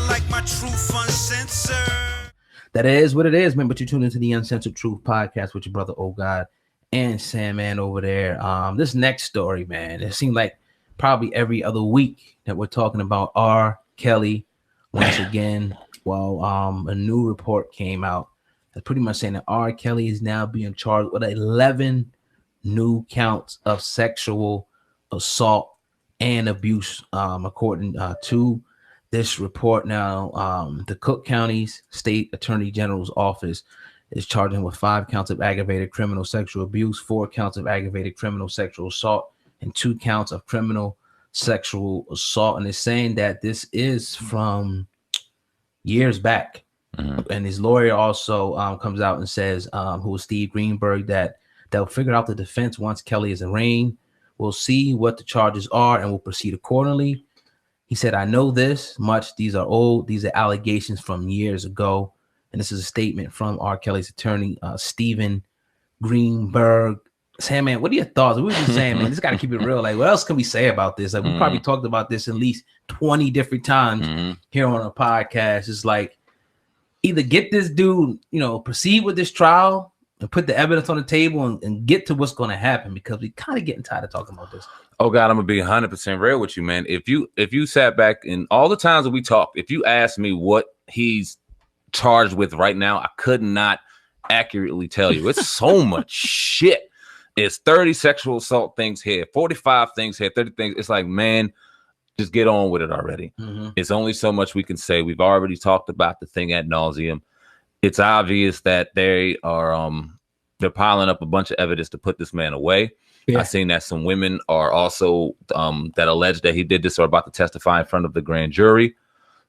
I like my truth uncensored. That is what it is, man. But you tune into the Uncensored Truth podcast with your brother, Oh God, and Sandman over there. This next story, man, it seemed like probably every other week that we're talking about R. Kelly once again. Well, a new report came out that's pretty much saying that R. Kelly is now being charged with 11 new counts of sexual assault and abuse, according to this report. Now, the Cook County's State Attorney General's office is charging with 5 counts of aggravated criminal sexual abuse, 4 counts of aggravated criminal sexual assault, and 2 counts of criminal sexual assault. And it's saying that this is from years back. And his lawyer also comes out and says, who is Steve Greenberg, that they'll figure out the defense once Kelly is arraigned. We'll see what the charges are and we'll proceed accordingly. He said, I know this much. These are old. These are allegations from years ago. And this is a statement from R. Kelly's attorney, Stephen Greenberg. Sandman, what are your thoughts? We were just saying, man, just got to keep it real. Like, what else can we say about this? Like, we probably talked about this at least 20 different times here on a podcast. It's like, either get this dude, proceed with this trial and put the evidence on the table and get to what's going to happen, because we kind of getting tired of talking about this. Oh God, I'm gonna be 100% real with you, man. If you sat back and all the times that we talked, if you asked me what he's charged with right now, I could not accurately tell you. It's so much shit. It's 30 sexual assault things here, 45 things here, 30 things. It's like, man, just get on with it already. It's only so much we can say. We've already talked about the thing ad nauseum. It's obvious that they are they're piling up a bunch of evidence to put this man away. Yeah. I've seen that some women are also that allege that he did this are about to testify in front of the grand jury.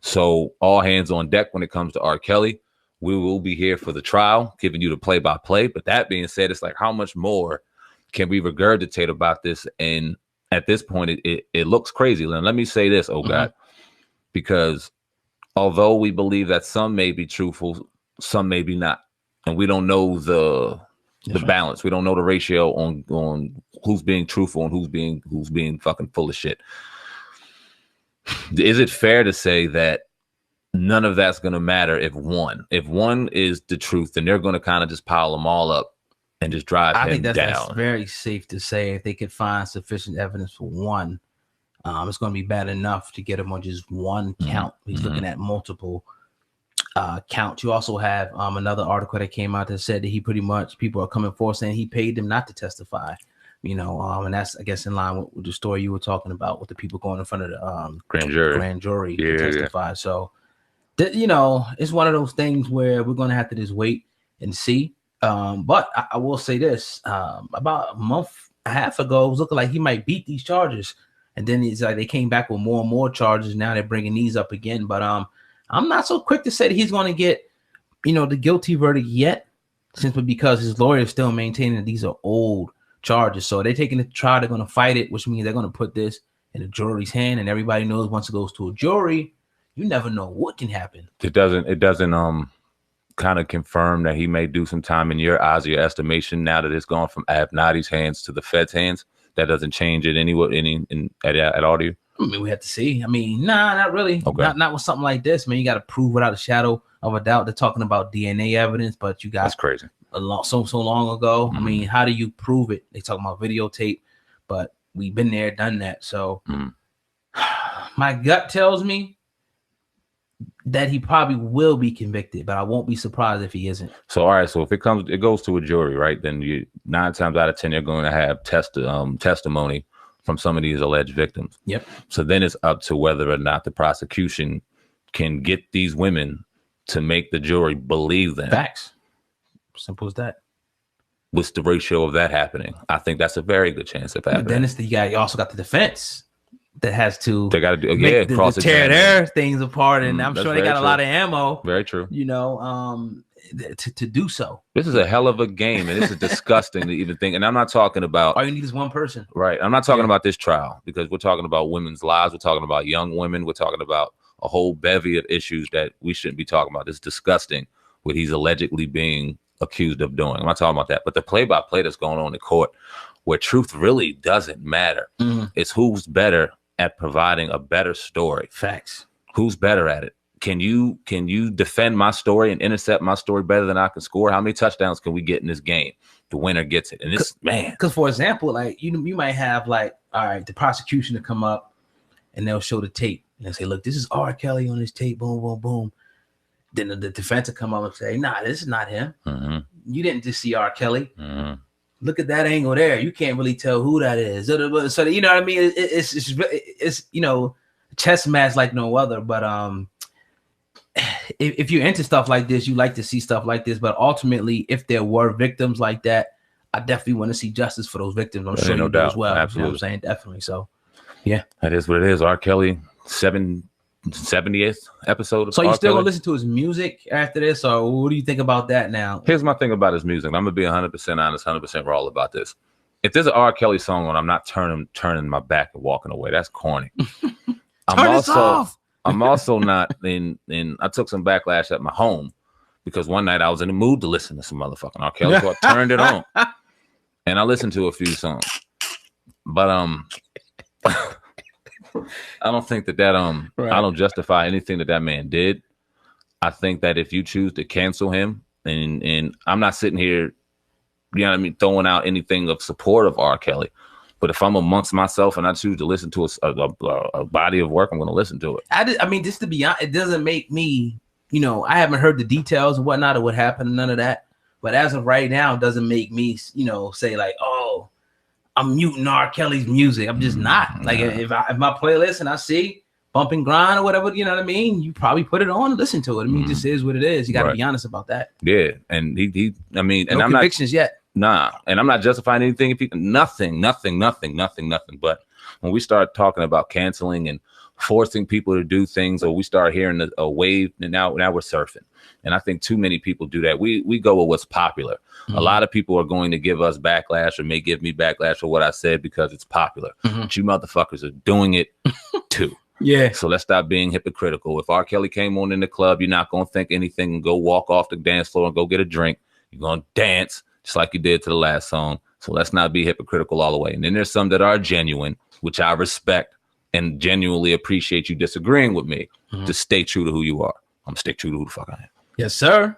So all hands on deck when it comes to R. Kelly. We will be here for the trial, giving you the play-by-play. But that being said, it's like, how much more can we regurgitate about this? And at this point, it looks crazy. And let me say this, oh God, because although we believe that some may be truthful, some may be not, and we don't know the balance. We don't know the ratio on who's being truthful and who's being fucking full of shit. Is it fair to say that none of that's going to matter if one is the truth, then they're going to kind of just pile them all up and just drive him down? That's very safe to say. If they could find sufficient evidence for one, it's going to be bad enough to get him on just one count. He's looking at multiple counts. You also have another article that came out that said that he pretty much, people are coming forward saying he paid them not to testify. And that's, I guess, in line with the story you were talking about, with the people going in front of the grand jury to testify. Yeah. So, it's one of those things where we're going to have to just wait and see. But I will say this, about a month and a half ago, it was looking like he might beat these charges. And then it's like they came back with more and more charges. Now they're bringing these up again. But I'm not so quick to say that he's going to get, the guilty verdict yet, simply because his lawyer is still maintaining that these are old charges. So they're taking the trial, they're going to fight it, which means they're going to put this in the jury's hand. And everybody knows once it goes to a jury, you never know what can happen. It doesn't kind of confirm that he may do some time in your eyes or your estimation now that it's gone from Abnadi's hands to the Fed's hands. That doesn't change it at all to you? I mean, we have to see. I mean, nah, not really. Okay. Not with something like this, man. You got to prove without a shadow of a doubt. They're talking about DNA evidence, but you got that's crazy. So long ago. I mean, how do you prove it? They talking about videotape, but we've been there, done that. So my gut tells me that he probably will be convicted, but I won't be surprised if he isn't. So, all right. So if it goes to a jury, right? Then 9 times out of 10, they're going to have testimony from some of these alleged victims. Yep. So then it's up to whether or not the prosecution can get these women to make the jury believe them. Facts. Simple as that. What's the ratio of that happening? I think that's a very good chance of happening. But then you also got the defense that has to. They got to do to tear their things apart, and I'm sure they got a lot of ammo. Very true. To do so. This is a hell of a game, and this is disgusting to even think. And I'm not talking about. All you need is one person, right? I'm not talking about this trial, because we're talking about women's lives. We're talking about young women. We're talking about a whole bevy of issues that we shouldn't be talking about. It's disgusting what he's allegedly being accused of doing. I'm not talking about that, but the play-by-play that's going on in court, where truth really doesn't matter. It's who's better at providing a better story. Facts. Who's better at it? can you defend my story and intercept my story better than I can score? How many touchdowns can we get in this game? The winner gets it. And this man, because for example, like you might have like, all right, the prosecution to come up and they'll show the tape and they'll say, look, this is R. Kelly on this tape, boom, boom, boom. Then the defense will come up and say, nah, this is not him. Mm-hmm. You didn't just see R. Kelly. Mm-hmm. Look at that angle there. You can't really tell who that is. So you know what I mean? It's you know, chess match like no other. But if you're into stuff like this, you like to see stuff like this. But ultimately, if there were victims like that, I definitely want to see justice for those victims. I'm sure you do as well. Absolutely. You know what I'm saying? Definitely. So, yeah. That is what it is. R. Kelly, 70th episode of So you still Kelly. gonna listen to his music after this, or what do you think about that now? Here's my thing about his music. I'm gonna be 100% honest, 100% raw about this. If there's an R. Kelly song on, I'm not turning my back and walking away. That's corny. I'm also not in. I took some backlash at my home because one night I was in the mood to listen to some motherfucking R. Kelly, so I turned it on and I listened to a few songs. But I don't think that right. I don't justify anything that man did. I think that if you choose to cancel him, and I'm not sitting here, you know what I mean, throwing out anything of support of R. Kelly, but if I'm amongst myself and I choose to listen to a body of work, I'm going to listen to it. I mean, just to be honest, it doesn't make me, you know, I haven't heard the details and whatnot of what happened, none of that. But as of right now, it doesn't make me, you know, say like, oh, I'm muting R. Kelly's music. I'm just not. Like if my playlist and I see bump and grind or whatever, you know what I mean? You probably put it on and listen to it. I mean, it just is what it is. You got to be honest about that. Yeah. And he I mean, and no I'm convictions yet. Nah. And I'm not justifying anything. If nothing. But when we start talking about canceling and forcing people to do things, or we start hearing a wave, and now we're surfing. And I think too many people do that. We go with what's popular. Mm-hmm. A lot of people are going to give us backlash or may give me backlash for what I said because it's popular. Mm-hmm. But you motherfuckers are doing it too. Yeah. So let's stop being hypocritical. If R. Kelly came on in the club, you're not going to think anything and go walk off the dance floor and go get a drink. You're going to dance just like you did to the last song. So let's not be hypocritical all the way. And then there's some that are genuine, which I respect and genuinely appreciate you disagreeing with me. Mm-hmm. Just stay true to who you are. I'm going to stick true to who the fuck I am. Yes, sir.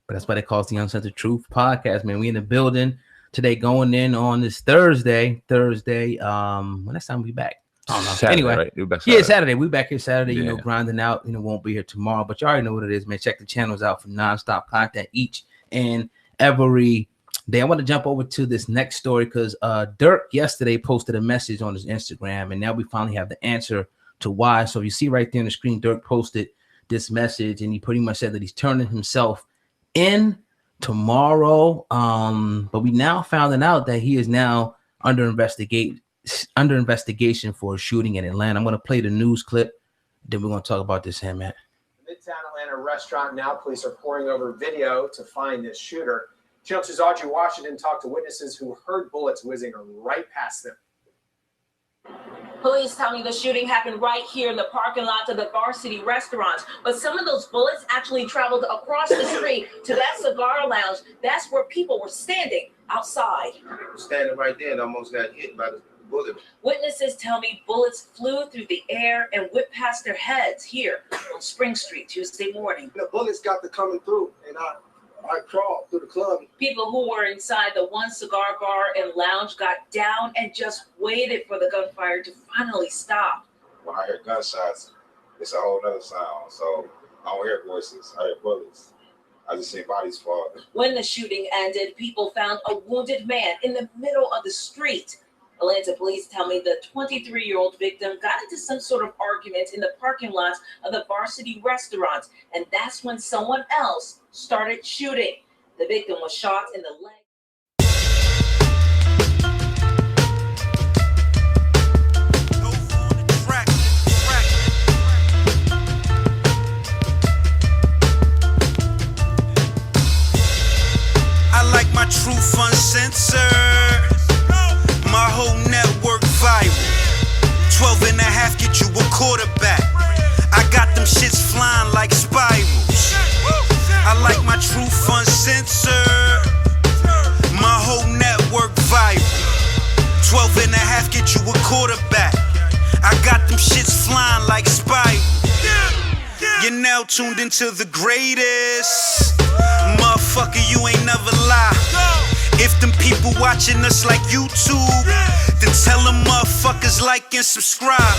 But that's why they call us the Uncensored Truth Podcast, man. We in the building today, going in on this Thursday. When next time we back? I don't know. Saturday, anyway, right? We're back Saturday. Yeah, Saturday. We back here Saturday, Yeah. you know, grinding out. You know, won't be here tomorrow, but you already know what it is, man. Check the channels out for nonstop content each and every day. I want to jump over to this next story because Dirk yesterday posted a message on his Instagram, and now we finally have the answer to why. So you see right there on the screen, Dirk posted this message, and he pretty much said that he's turning himself in tomorrow. But we now found out that he is now under investigation for a shooting in Atlanta. I'm going to play the news clip, then we're going to talk about this here, man. Midtown Atlanta restaurant. Now police are pouring over video to find this shooter. Channel 2's Audrey Washington talked to witnesses who heard bullets whizzing right past them. Police tell me the shooting happened right here in the parking lot of the Varsity restaurant. But some of those bullets actually traveled across the street to that cigar lounge. That's where people were standing outside. Standing right there and almost got hit by the bullet. Witnesses tell me bullets flew through the air and whipped past their heads here on Spring Street Tuesday morning. The bullets got to coming through, and I crawled through the club. People who were inside the one cigar bar and lounge got down and just waited for the gunfire to finally stop. When I hear gunshots, it's a whole other sound. So I don't hear voices, I hear bullets. I just see bodies fall. When the shooting ended, people found a wounded man in the middle of the street. Atlanta police tell me the 23-year-old victim got into some sort of argument in the parking lot of the Varsity restaurant, and that's when someone else started shooting. The victim was shot in the leg. I like my truth uncensored. My whole network viral. 12 and a half get you a quarterback. I got them shits flying like spirals. I like my truth uncensored. You're now tuned into the greatest. Motherfucker, you ain't never lie. If them people watching us like YouTube, then tell them motherfuckers like and subscribe.